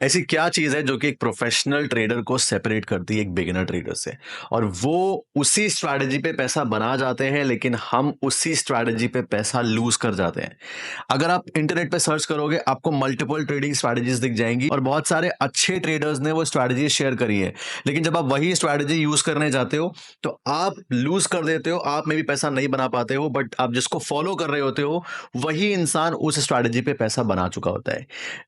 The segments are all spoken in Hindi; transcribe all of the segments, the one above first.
ऐसी क्या चीज़ है जो कि एक प्रोफेशनल ट्रेडर को सेपरेट करती है एक बिगिनर ट्रेडर से? और वो उसी स्ट्रैटेजी पे पैसा बना जाते हैं, लेकिन हम उसी स्ट्रैटेजी पे पैसा लूज़ कर जाते हैं। अगर आप इंटरनेट पे सर्च करोगे, आपको मल्टीपल ट्रेडिंग स्ट्रैटेजीज़ दिख जाएँगी और बहुत सारे अच्छे ट्रेडर्स ने वो स्ट्रैटेजीज़ शेयर करी है। लेकिन जब आप वही स्ट्रैटेजी यूज़ करने जाते हो, तो आप लूज़ कर देते हो, आप में भी पैसा नहीं बना पाते हो, बट आप जिसको फॉलो कर रहे होते हो, वही इंसान उस स्ट्रैटेजी पे पैसा बना चुका होता है।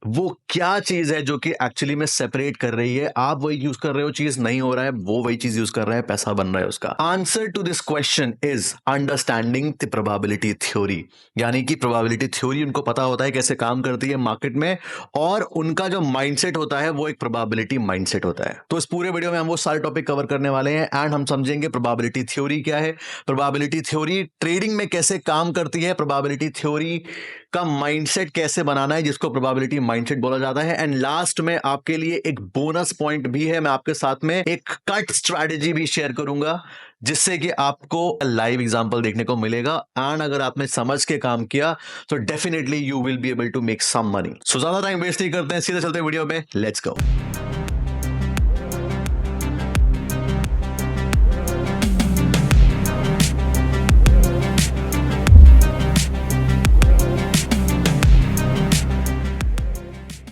वो क्या चीज़ है जो कि एक्चुअली में सेपरेट कर रही है? आप वही यूज़ कर रहे हो, चीज़ नहीं हो रहा है, वो वही चीज़ यूज़ कर रहा है, पैसा बन रहा है उसका। Answer to this question is understanding the probability theory. यानी कि प्रोबेबिलिटी थ्योरी उनको पता होता है कैसे काम करती है मार्केट में, और उनका जो माइंडसेट होता है वो एक प्रोबेबिलिटी माइंडसेट होता है। तो इस पूरे वीडियो में हम वो सारे टॉपिक कवर करने वाले हैं एंड हम समझेंगे प्रोबेबिलिटी थ्योरी क्या है, प्रोबेबिलिटी थ्योरी ट्रेडिंग में कैसे काम करती है, प्रोबेबिलिटी थ्योरी का माइंडसेट कैसे बनाना है जिसको प्रोबेबिलिटी माइंडसेट बोला जाता है, एंड लास्ट में आपके लिए एक बोनस पॉइंट भी है। मैं आपके साथ में एक कट स्ट्रैटेजी भी शेयर करूंगा जिससे कि आपको लाइव एग्जांपल देखने को मिलेगा, एंड अगर आपने समझ के काम किया तो definitely you will be able to make some money. So ज्यादा टाइम वेस्ट नहीं करते हैं, सीधे चलते हैं वीडियो में, लेट्स गो।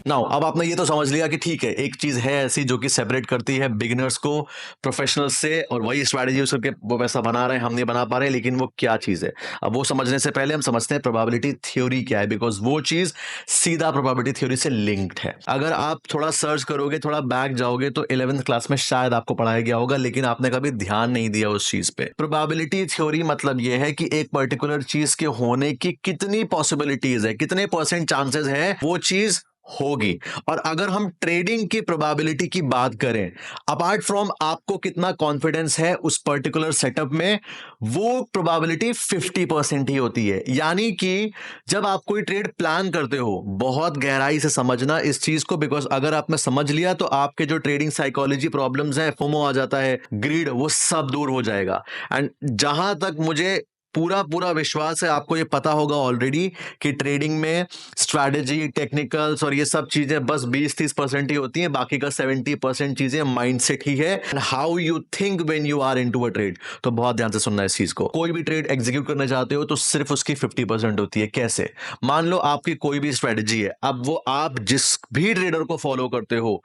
नाउ अब आपने ये तो समझ लिया कि ठीक है, एक चीज है ऐसी जो कि सेपरेट करती है बिगिनर्स को प्रोफेशनल्स से, और वही स्ट्रैटेजी यूज करके वो पैसा बना रहे हैं, हम नहीं बना पा रहे, लेकिन वो क्या चीज है? अब वो समझने से पहले हम समझते हैं प्रोबेबिलिटी थ्योरी क्या है, बिकॉज वो चीज सीधा प्रोबेबिलिटी थ्योरी से लिंक्ड है। अगर आप थोड़ा सर्च करोगे, थोड़ा बैक जाओगे, तो 11th क्लास में शायद आपको पढ़ाया गया होगा, लेकिन आपने कभी ध्यान नहीं दिया उस चीज पे। प्रोबेबिलिटी थ्योरी मतलब ये है कि एक पर्टिकुलर चीज के होने की कितनी पॉसिबिलिटीज है, कितने परसेंट चांसेस है वो चीज होगी। और अगर हम ट्रेडिंग की प्रोबेबिलिटी की बात करें, अपार्ट फ्रॉम आपको कितना कॉन्फिडेंस है उस पर्टिकुलर सेटअप में, वो प्रोबेबिलिटी 50% ही होती है। यानी कि जब आप कोई ट्रेड प्लान करते हो, बहुत गहराई से समझना इस चीज को, बिकॉज अगर आपने समझ लिया तो आपके जो ट्रेडिंग साइकोलॉजी प्रॉब्लम्स है, फोमो आ जाता है, ग्रीड, वो सब दूर हो जाएगा। एंड जहां तक मुझे पूरा पूरा विश्वास है, आपको ये पता होगा ऑलरेडी कि ट्रेडिंग में स्ट्रैटेजी, टेक्निकल्स और ये सब चीजें बस 20-30% ही होती हैं, बाकी का 70% चीजें माइंडसेट ही है, and how you think when you are into a trade. तो बहुत ध्यान से सुनना इस चीज को। कोई भी ट्रेड एग्जीक्यूट करना चाहते हो तो सिर्फ उसकी 50% होती है। कैसे? मान लो आपकी कोई भी स्ट्रैटेजी है, अब वो आप जिस भी ट्रेडर को फॉलो करते हो,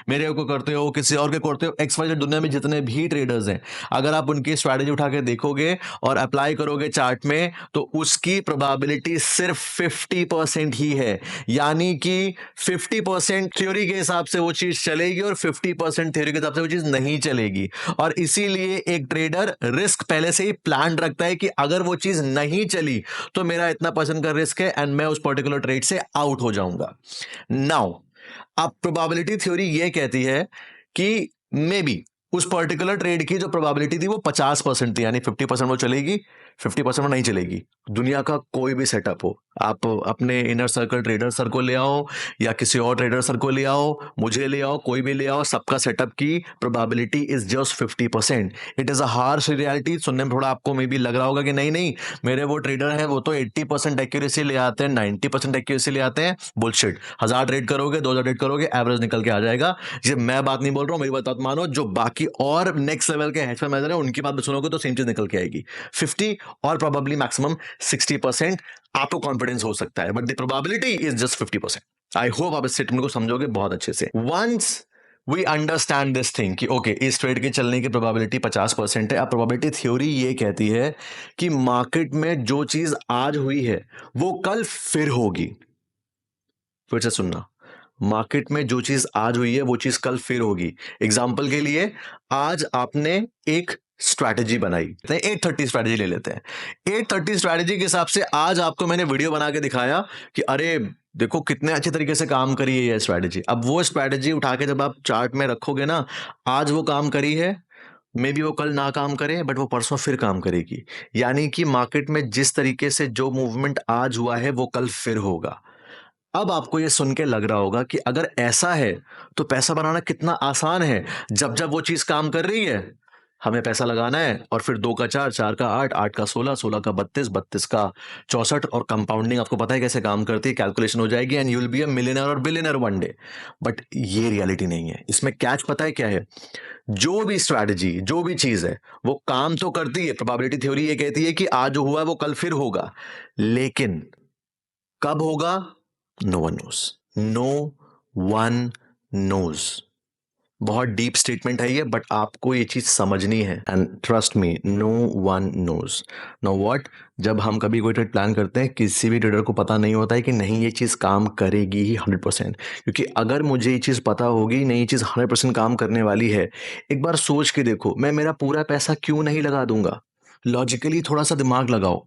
मेरे को करते हो, किसी और के करते हो, एक्स वाई जेड, दुनिया में जितने भी ट्रेडर्स हैं, अगर आप उनकी स्ट्रैटेजी उठा के देखोगे और अप्लाई करोगे चार्ट में, तो उसकी प्रोबेबिलिटी सिर्फ 50% ही है। यानी कि 50% थ्योरी के हिसाब से वो चीज चलेगी और 50% थ्योरी के हिसाब से वो चीज नहीं चलेगी। और इसीलिए एक ट्रेडर रिस्क पहले से ही प्लान रखता है कि अगर वो चीज नहीं चली तो मेरा इतना परसेंट का रिस्क है एंड मैं उस पर्टिकुलर ट्रेड से आउट हो जाऊंगा। नाउ अब प्रोबेबिलिटी थ्योरी ये कहती है कि मे बी उस पर्टिकुलर ट्रेड की जो प्रोबेबिलिटी थी वो 50% थी, यानी 50% वो चलेगी, 50% वो नहीं चलेगी। दुनिया का कोई भी सेटअप हो, आप अपने इनर सर्कल ट्रेडर सर को ले आओ या किसी और ट्रेडर सर को ले आओ, मुझे ले आओ, कोई भी ले आओ, सबका सेटअप की probability is just 50%। It is a harsh reality. सुनने में थोड़ा आपको मे बी लग रहा होगा कि नहीं नहीं, मेरे वो ट्रेडर हैं वो तो 80% एक्यूरेसी ले आते हैं, 90% एक्यूरेसी ले आते हैं। बुलशिट। 1000 ट्रेड करोगे, 2000 ट्रेड करोगे, एवरेज निकल के आ जाएगा। ये मैं बात नहीं बोल रहा हूं, मेरी बात मानो। जो बाकी और नेक्स्ट लेवल के हेज फंड मैनेजर है उनकी बात सुनोगे तो सेम चीज निकल के आएगी। 50 और प्रोबेबली मैक्सिमम 60% आपको कॉन्फिडेंस हो सकता है, but the probability is just 50%। I hope आप इस स्टेटमेंट को समझोगे बहुत अच्छे से। Once we understand this thing कि ओके, इस ट्रेड के चलने की प्रोबेबिलिटी 50% है। अब प्रोबेबिलिटी थ्योरी ये कहती है कि मार्केट में जो चीज आज हुई है वो कल फिर होगी। फिर से सुनना, मार्केट में जो चीज आज हुई है वो चीज कल फिर होगी। एग्जाम्पल के लिए, आज आपने एक स्ट्रैटेजी बनाई, 830 स्ट्रैटेजी ले लेते हैं। 830 स्ट्रैटेजी के हिसाब से आज आपको मैंने वीडियो बना के दिखाया कि अरे देखो कितने अच्छे तरीके से काम करी है ये स्ट्रैटेजी। अब वो स्ट्रैटेजी उठा के जब आप चार्ट में रखोगे ना, आज वो काम करी है, मे बी वो कल ना काम करे, बट वो परसों फिर काम करेगी। यानी कि मार्केट में जिस तरीके से जो मूवमेंट आज हुआ है वो कल फिर होगा। अब आपको ये सुन के लग रहा होगा कि अगर ऐसा है तो पैसा बनाना कितना आसान है, जब जब वो चीज काम कर रही है। हमें पैसा लगाना है और फिर 2 का 4, 4 का 8, 8 का 16, 16 का 32, 32 का 64 और कंपाउंडिंग आपको पता है कैसे काम करती है, कैलकुलेशन हो जाएगी and you will be a millionaire और बिलियनेयर वन डे। बट ये रियलिटी नहीं है। इसमें कैच पता है क्या है? जो भी स्ट्रैटेजी, जो भी चीज़ है, वो काम तो करती है। प्रोबेबिलिटी थ्योरी ये कहती है कि आज जो हुआ है वो कल फिर होगा। लेकिन कब होगा? No one knows. No one knows. बहुत डीप स्टेटमेंट है ये, बट आपको ये चीज समझनी है and trust me, no one knows. Know what, जब हम कभी कोई ट्रेड प्लान करते हैं, किसी भी ट्रेडर को पता नहीं होता है कि नहीं ये चीज काम करेगी ही 100%। क्योंकि अगर मुझे ये चीज पता होगी नहीं, ये चीज 100% काम करने वाली है, एक बार सोच के देखो, मैं मेरा पूरा पैसा क्यों नहीं लगा दूंगा? लॉजिकली थोड़ा सा दिमाग लगाओ।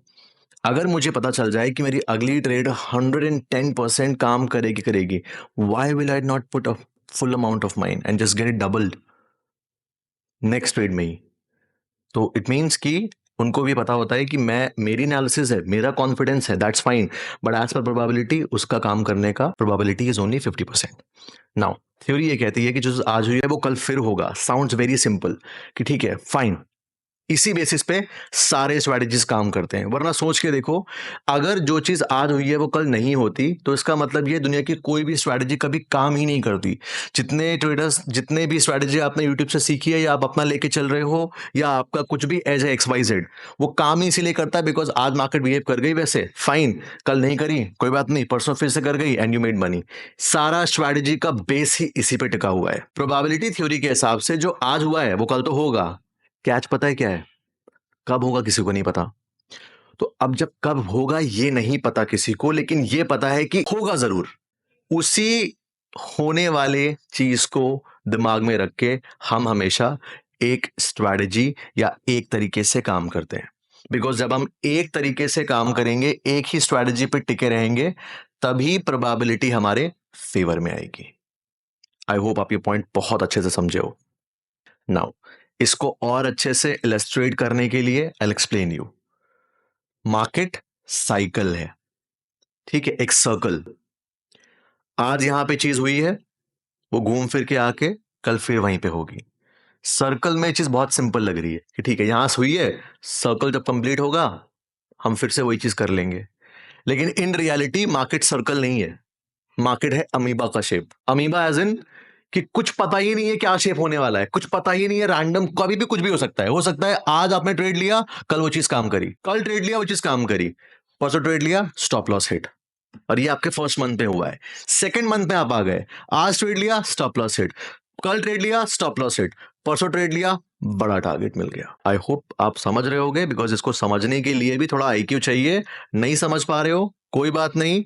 अगर मुझे पता चल जाए कि मेरी अगली ट्रेड 110% काम करेगी करेगी, why will I not put a full amount of mine and just get it doubled next trade में ही? तो इट मीन्स कि उनको भी पता होता है कि मैं, मेरी एनालिसिस है, मेरा कॉन्फिडेंस है, that's fine, but as per probability उसका काम करने का probability is only 50%। Now theory ये कहती है कि जो आज हुई है वो कल फिर होगा। साउंड्स वेरी सिंपल कि ठीक है फाइन, इसी बेसिस पे सारे स्ट्रैटेजीज काम करते हैं। वरना सोच के देखो, अगर जो चीज आज हुई है वो कल नहीं होती, तो इसका मतलब ये दुनिया की कोई भी स्ट्रैटेजी कभी काम ही नहीं करती। जितने ट्रेडर्स, जितने भी स्ट्रैटेजी आपने यूट्यूब से सीखी है या आप अपना लेके चल रहे हो, या आपका कुछ भी एज ए XYZ, वो काम ही इसीलिए करता है बिकॉज आज मार्केट बिहेव कर गई वैसे फाइन, कल नहीं करी कोई बात नहीं, परसों फिर से कर गई एंड यू मेड मनी। सारा स्ट्रैटेजी का बेस ही इसी पे टिका हुआ है। प्रोबेबिलिटी थ्योरी के हिसाब से जो आज हुआ है वो कल तो होगा। कैच पता है क्या है? कब होगा किसी को नहीं पता। तो अब जब कब होगा ये नहीं पता किसी को, लेकिन ये पता है कि होगा जरूर। उसी होने वाले चीज को दिमाग में रख के हम हमेशा एक स्ट्रैटेजी या एक तरीके से काम करते हैं। बिकॉज जब हम एक तरीके से काम करेंगे, एक ही स्ट्रैटेजी पे टिके रहेंगे, तभी प्रोबेबिलिटी हमारे फेवर में आएगी। आई होप आप ये पॉइंट बहुत अच्छे से समझे हो। नाउ इसको और अच्छे से इलस्ट्रेट करने के लिए I explain you. Market cycle है, ठीक है, एक सर्कल। आज यहां पे चीज हुई है, वो घूम फिर के आके कल फिर वहीं पे होगी। सर्कल में चीज बहुत सिंपल लग रही है कि ठीक है यहां से हुई है, सर्कल जब कंप्लीट होगा हम फिर से वही चीज कर लेंगे। लेकिन इन रियलिटी मार्केट सर्कल नहीं है, मार्केट है अमीबा का शेप। अमीबा एज इन कि कुछ पता ही नहीं है क्या शेप होने वाला है, कुछ पता ही नहीं है, रैंडम कभी भी कुछ भी हो सकता है। हो सकता है आज आपने ट्रेड लिया, कल वो चीज काम करी, कल ट्रेड लिया वो चीज काम करी, परसों ट्रेड लिया स्टॉप लॉस हिट, और ये आपके फर्स्ट मंथ पे हुआ है। सेकंड मंथ में आप आ गए, आज ट्रेड लिया स्टॉप लॉस हिट, कल ट्रेड लिया स्टॉप लॉस हिट, परसों ट्रेड लिया बड़ा टारगेट मिल गया। आई होप आप समझ रहे होगे, बिकॉज इसको समझने के लिए भी थोड़ा IQ चाहिए। नहीं समझ पा रहे हो कोई बात नहीं,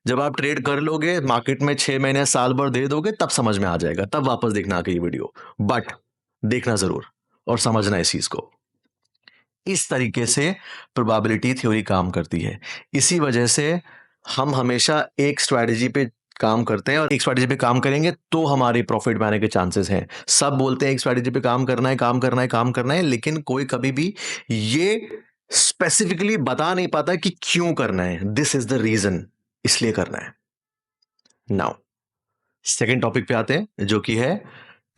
जब आप ट्रेड कर लोगे मार्केट में 6 महीने साल भर दे दोगे तब समझ में आ जाएगा, तब वापस देखना आके ये वीडियो। बट देखना जरूर और समझना इस चीज को। इस तरीके से प्रोबेबिलिटी थ्योरी काम करती है। इसी वजह से हम हमेशा एक स्ट्रैटेजी पे काम करते हैं, और एक स्ट्रैटेजी पे काम करेंगे तो हमारे प्रॉफिट में आने के चांसेस हैं। सब बोलते हैं एक स्ट्रैटेजी पे काम करना है, काम करना है, काम करना है, लेकिन कोई कभी भी ये स्पेसिफिकली बता नहीं पाता कि क्यों करना है। दिस इज द रीजन, इसलिए करना है। नाउ सेकेंड टॉपिक पे आते हैं जो कि है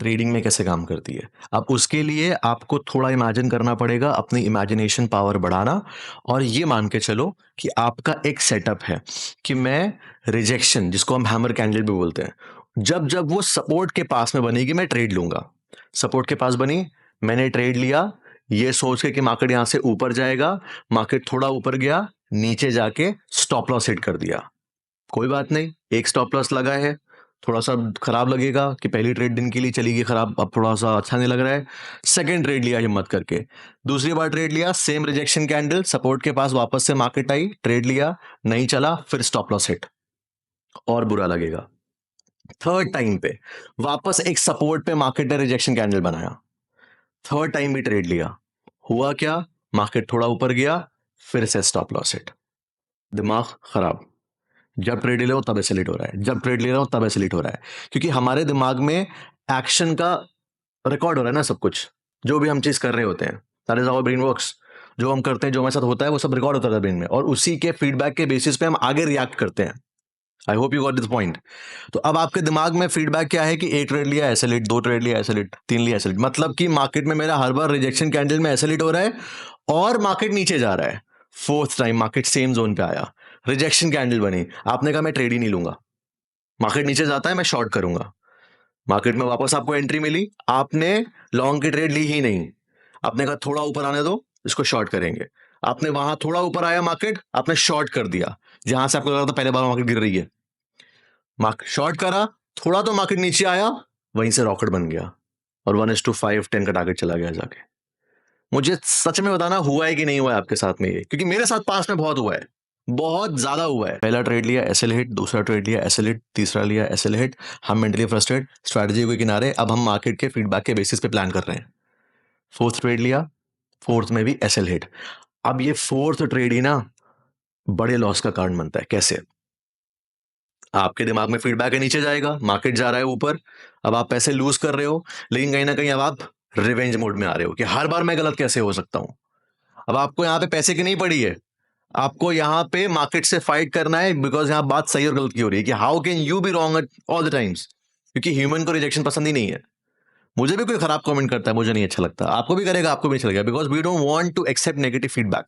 ट्रेडिंग में कैसे काम करती है। अब उसके लिए आपको थोड़ा इमेजिन करना पड़ेगा, अपनी इमेजिनेशन पावर बढ़ाना, और ये मान के चलो कि आपका एक सेटअप है कि मैं रिजेक्शन, जिसको हम हैमर कैंडल भी बोलते हैं, जब जब वो सपोर्ट के पास में बनेगी मैं ट्रेड लूंगा। सपोर्ट के पास बनी, मैंने ट्रेड लिया, ये सोच के कि मार्केट यहां से ऊपर जाएगा, मार्केट थोड़ा ऊपर गया, नीचे जाके स्टॉप लॉस हिट कर दिया। कोई बात नहीं, एक स्टॉप लॉस लगा है, थोड़ा सा खराब लगेगा कि पहली ट्रेड दिन के लिए चली गई खराब, अब थोड़ा सा अच्छा नहीं लग रहा है। सेकंड ट्रेड लिया हिम्मत करके, दूसरी बार ट्रेड लिया, सेम रिजेक्शन कैंडल, सपोर्ट के पास वापस से मार्केट आई, ट्रेड लिया, नहीं चला, फिर स्टॉप लॉस हिट, और बुरा लगेगा। थर्ड टाइम पे वापस एक सपोर्ट पे मार्केट ने रिजेक्शन कैंडल बनाया, थर्ड टाइम भी ट्रेड लिया, हुआ क्या, मार्केट थोड़ा ऊपर गया, फिर से स्टॉप लॉस हिट, दिमाग खराब। जब ट्रेड ले रहा हूं तब एसिलेट हो रहा है, जब ट्रेड ले रहा हूं तब एसिलेट हो रहा है, क्योंकि हमारे दिमाग में एक्शन का रिकॉर्ड हो रहा है ना, सब कुछ जो भी हम चीज कर रहे होते हैं, that is how brain works. जो हम करते हैं, जो हमारे साथ होता है, वो सब रिकॉर्ड होता है ब्रेन में, और उसी के फीडबैक के बेसिस पे हम आगे रिएक्ट करते हैं। I hope you got this point. तो अब आपके दिमाग में फीडबैक क्या है कि एक ट्रेड लिया ऐसे लिट, दो ट्रेड लिया ऐसे लिट, तीन लिया ऐसे लिट, मतलब कि मार्केट में मेरा हर बार रिजेक्शन कैंडल में ऐसे लिट हो रहा है और मार्केट नीचे जा रहा है। Fourth time market same zone पे आया, रिजेक्शन कैंडल बनी, आपने कहा मैं ट्रेड ही नहीं लूंगा, मार्केट नीचे जाता है मैं शॉर्ट करूंगा, मार्केट में वापस आपको एंट्री मिली, आपने लॉन्ग की ट्रेड ली ही नहीं, आपने कहा थोड़ा ऊपर आने दो इसको शॉर्ट करेंगे, आपने वहां थोड़ा ऊपर आया मार्केट, आपने शॉर्ट कर दिया जहां से आपको लगा था पहले बार मार्केट गिर रही है, मार्केट शॉर्ट करा, थोड़ा तो मार्केट नीचे आया, वहीं से रॉकेट बन गया और 1:5 10 का टारगेट चला गया जाके। मुझे सच में बताना हुआ है कि नहीं हुआ है आपके साथ में ये, क्योंकि मेरे साथ पास में बहुत हुआ है, बहुत ज्यादा हुआ है। पहला ट्रेड लिया एसएल हिट, दूसरा ट्रेड लिया एसएल हिट, तीसरा लिया एसएल हिट, हम मेंटली फ्रस्ट्रेट, स्ट्रैटेजी के किनारे, अब हम मार्केट के फीडबैक के बेसिस पे प्लान कर रहे हैं। फोर्थ ट्रेड लिया, फोर्थ में भी एसएल हिट। अब ये फोर्थ ट्रेड ही ना बड़े लॉस का कारण बनता है। कैसे? आपके दिमाग में फीडबैक है नीचे जाएगा, मार्केट जा रहा है ऊपर, अब आप पैसे लूज कर रहे हो, लेकिन कहीं ना कहीं अब आप रिवेंज मोड में आ रहे हो कि हर बार मैं गलत कैसे हो सकता हूं। अब आपको यहाँ पे पैसे की नहीं पड़ी है, आपको यहाँ पे मार्केट से फाइट करना है, बिकॉज यहाँ बात सही और गलत की हो रही है कि how can you be wrong at all the times, क्योंकि ह्यूमन को रिजेक्शन पसंद ही नहीं है। मुझे भी कोई खराब कमेंट करता है मुझे नहीं अच्छा लगता, आपको भी करेगा, आपको भी अच्छा लगेगा, because we don't want to accept negative feedback.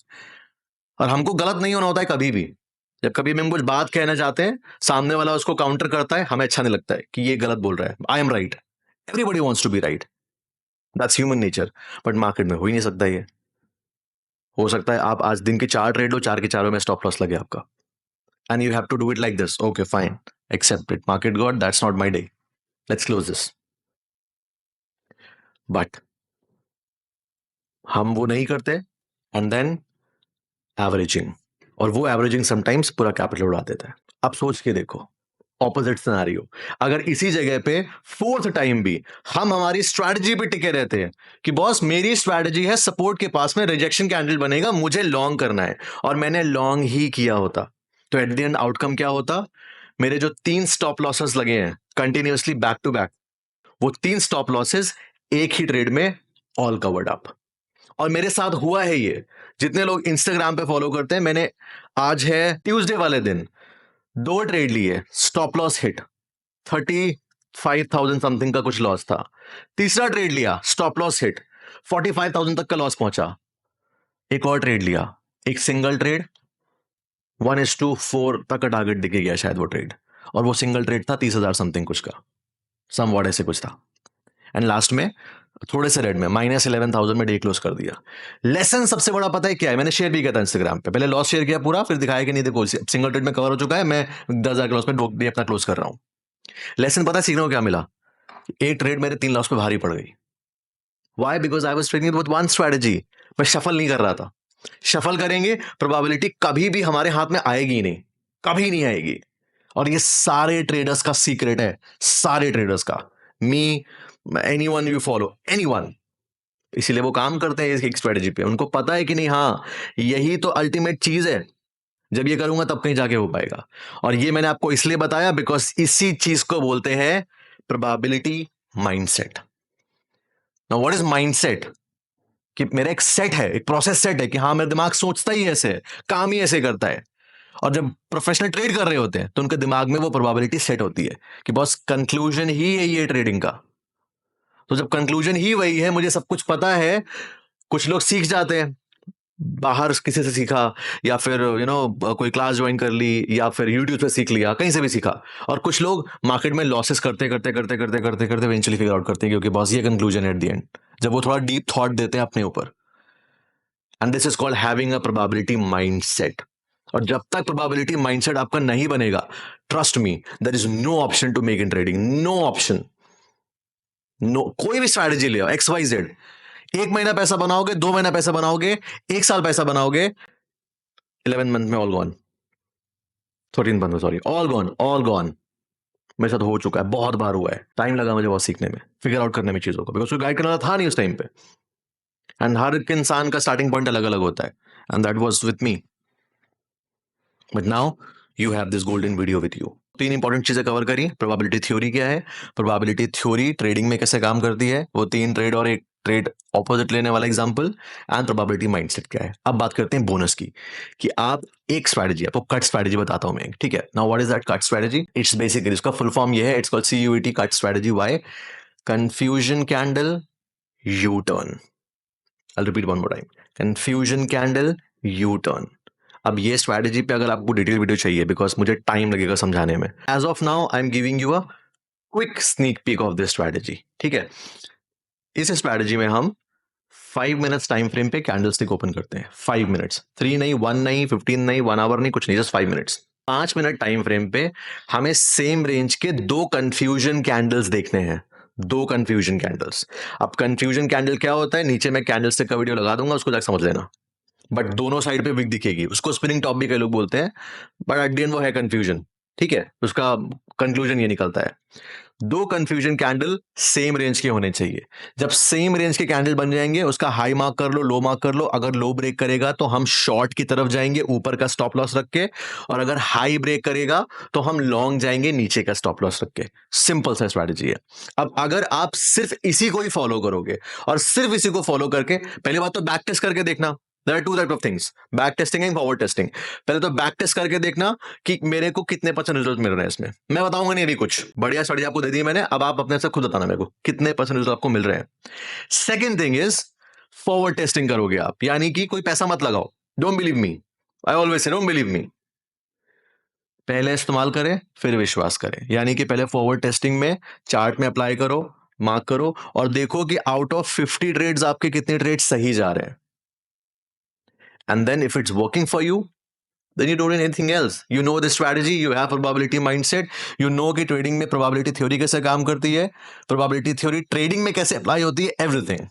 और हमको गलत नहीं होना होता है कभी भी। जब कभी भी हम कुछ बात कहना चाहते हैं, सामने वाला उसको काउंटर करता है, हमें अच्छा नहीं लगता है कि ये गलत बोल रहा है, I am right, everybody wants to be right, that's human nature. But market में हो ही नहीं सकता ये। हो सकता है आप आज दिन के 4 ट्रेड लो, 4 के चारों में स्टॉप लॉस लगे आपका, and you have to do it like this. Okay, fine. Accept it. Market God, that's not my day. Let's close this. But हम वो नहीं करते, and then averaging. और वो एवरेजिंग समटाइम्स पूरा कैपिटल उड़ा देता है। अब सोच के देखो, ऑपोजिट सिनेरियो, अगर इसी जगह पे फोर्थ टाइम भी हम हमारी स्ट्रैटेजी पे टिके रहते हैं कि बॉस मेरी स्ट्रैटेजी है सपोर्ट के पास में रिजेक्शन कैंडल बनेगा, मुझे लॉन्ग करना है, और मैंने लॉन्ग ही किया होता, तो एट द एंड आउटकम क्या होता? मेरे जो 3 स्टॉप लॉसेस लगे हैं कंटिन्यूअसली बैक टू बैक, वो 3 स्टॉप लॉसेस एक ही ट्रेड में ऑल कवर्ड अप। और मेरे साथ हुआ है ये। जितने लोग इंस्टाग्राम पे फॉलो करते हैं, मैंने आज है ट्यूसडे वाले दिन 2 ट्रेड लिए, स्टॉप लॉस हिट, 35,000 समथिंग का कुछ लॉस था। तीसरा ट्रेड लिया, स्टॉप लॉस हिट, 45,000 तक का लॉस पहुंचा। एक और ट्रेड लिया, एक सिंगल ट्रेड, 1:4 तक का टारगेट दिखे गया शायद वो ट्रेड, और वो सिंगल ट्रेड था 30,000 समथिंग कुछ का, सम वॉट ऐसे कुछ था। एंड लास्ट में थोड़े से रेड में -11,000 में डे क्लोज कर दिया। लेसन सबसे बड़ा पता है क्या है? मैंने शेयर भी किया था इंस्टाग्राम पे, पहले लॉस शेयर किया पूरा, फिर दिखाया कि नहीं देखो सिंगल ट्रेड में कवर हो चुका है, मैं 10,000 के लॉस में डे अपना क्लोज कर रहा हूँ। लेसन पता है सीखने को क्या मिला? एक ट्रेड मेरे 3 लॉस पे भारी पड़ गई। Why? Because I was trading with one strategy, मैं शफल नहीं कर रहा था। शफल करेंगे, प्रोबेबिलिटी कभी भी हमारे हाथ में आएगी ही नहीं, कभी नहीं आएगी। और ये सारे ट्रेडर्स का सीक्रेट है, सारे ट्रेडर्स का, मी, एनीवन यू फॉलो, एनीवन, इसीलिए वो काम करते हैं एक स्ट्रेटेजी पे। उनको पता है कि नहीं, हाँ यही तो अल्टीमेट चीज है, जब ये करूंगा तब कहीं जाके हो पाएगा। और ये मैंने आपको इसलिए बताया बिकॉज इसी चीज को बोलते हैं probability mindset. Now what is mindset? कि मेरा एक सेट है, एक प्रोसेस सेट है कि हाँ मेरा दिमाग सोचता ही ऐसे है, काम ही ऐसे करता है। और जब प्रोफेशनल ट्रेड कर रहे होते हैं तो उनके दिमाग में वो प्रोबेबिलिटी सेट होती है कि बॉस कंक्लूजन ही है ये ट्रेडिंग का। तो जब कंक्लूजन ही वही है, मुझे सब कुछ पता है, कुछ लोग सीख जाते हैं, बाहर किसी से सीखा, या फिर कोई क्लास ज्वाइन कर ली, या फिर यूट्यूब पे सीख लिया, कहीं से भी सीखा। और कुछ लोग मार्केट में लॉसेस करते करते करते करते करते करते इवेंचुअली फिगर आउट करते हैं क्योंकि बॉस ये कंक्लूजन एट द एंड, जब वो थोड़ा डीप थॉट देते हैं अपने ऊपर। And this is called having a probability mindset. और जब तक प्रोबेबिलिटी माइंडसेट आपका नहीं बनेगा, trust me, there is no option to make in trading, no option, no. कोई भी स्ट्रैटेजी ले एक्स वाई जेड, 1 महीना पैसा बनाओगे, 2 महीना पैसा बनाओगे, 1 साल पैसा बनाओगे, 11 मंथ में ऑल गॉन, 13 मंथ में, sorry, all gone, all gone. मेरे साथ हो चुका है, बहुत बार हुआ है, टाइम लगा मुझे बहुत सीखने में, फिगर आउट करने में चीजों को, बिकॉज कोई गाइड करने वाला था नहीं उस टाइम पे। एंड हर एक इंसान का स्टार्टिंग पॉइंट अलग अलग होता है, and that was with me. But now you have this golden video with you. 3 important चीजें कवर करी। प्रोबेबिलिटी थ्योरी क्या है, प्रोबेबिलिटी थ्योरी ट्रेडिंग में कैसे काम करती है, वो 3 ट्रेड और एक ट्रेड ऑपोजिट लेने वाला एग्जांपल एंड प्रोबेबिलिटी माइंडसेट क्या है। अब बात करते हैं बोनस की, कि आप एक स्ट्रैटेजी, आपको कट स्ट्रैटेजी बताता हूं मैं, ठीक है। Now what is that cut strategy? It's basically, इसका फुल फॉर्म ये है, it's called CUET, cut strategy. Why? Confusion candle U turn. I repeat one more time, confusion candle U turn. अब ये स्ट्रैटेजी पे अगर आपको डिटेल वीडियो चाहिए, बिकॉज मुझे टाइम लगेगा समझाने में, as of now I am giving you a quick sneak peek of this strategy, ठीक है। इस स्ट्रैटेजी में हम 5 मिनट्स टाइम फ्रेम पे कैंडलस्टिक ओपन करते हैं। 5 मिनट्स, 3 नहीं, 1 नहीं, 15 नहीं, 1 आवर नहीं, कुछ नहीं, just 5 minutes. 5 minute time frame पे हमें सेम रेंज के 2 कंफ्यूजन कैंडल्स देखने हैं। 2 कंफ्यूजन कैंडल्स। अब कंफ्यूजन कैंडल क्या होता है, नीचे मैं कैंडलस्टिक का वीडियो लगा दूंगा, उसको जाकर समझ लेना। बट दोनों साइड पे विक दिखेगी, उसको स्पिनिंग टॉप भी कई लोग बोलते हैं, बट एट द एंड वो है कंफ्यूजन, ठीक है। उसका कंक्लूजन ये निकलता है, 2 कंफ्यूजन कैंडल सेम रेंज के होने चाहिए। जब सेम रेंज के कैंडल बन जाएंगे, उसका हाई मार्क कर लो, लो मार्क कर लो। अगर लो ब्रेक करेगा तो हम शॉर्ट की तरफ जाएंगे ऊपर का स्टॉप लॉस रख के, और अगर हाई ब्रेक करेगा तो हम लॉन्ग जाएंगे नीचे का स्टॉप लॉस रख के। सिंपल सा स्ट्रैटेजी है। अब अगर आप सिर्फ इसी को ही फॉलो करोगे, और सिर्फ इसी को फॉलो करके, पहली बात तो बैक टेस्ट करके देखना। There are two type of things, back testing and forward testing. पहले तो बैक टेस्ट करके देखना कि मेरे को कितने % रिजल्ट मिल रहे हैं इसमें। मैं बताऊंगा नहीं अभी, कुछ बढ़िया स्टडी आपको दे दी मैंने, अब आप अपने से खुद बताना मेरे को कितने % रिजल्ट आपको मिल रहे हैं। Second thing is, forward testing करोगे आप, यानी कि कोई पैसा मत लगाओ। Don't believe me, I always say don't believe me. पहले इस्तेमाल करें फिर विश्वास करें, यानी कि पहले फॉरवर्ड टेस्टिंग में चार्ट में अप्लाई करो, मार्क करो, और देखो कि आउट ऑफ 50 ट्रेड्स आपके कितने ट्रेड्स सही जा रहे हैं। And then if it's working for you, then you don't need anything else. You know the strategy, you have probability mindset, you know कि trading में probability theory कैसे काम करती है, probability theory trading में कैसे apply होती है, everything.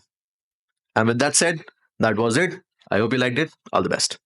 And with that said, that was it. I hope you liked it. All the best.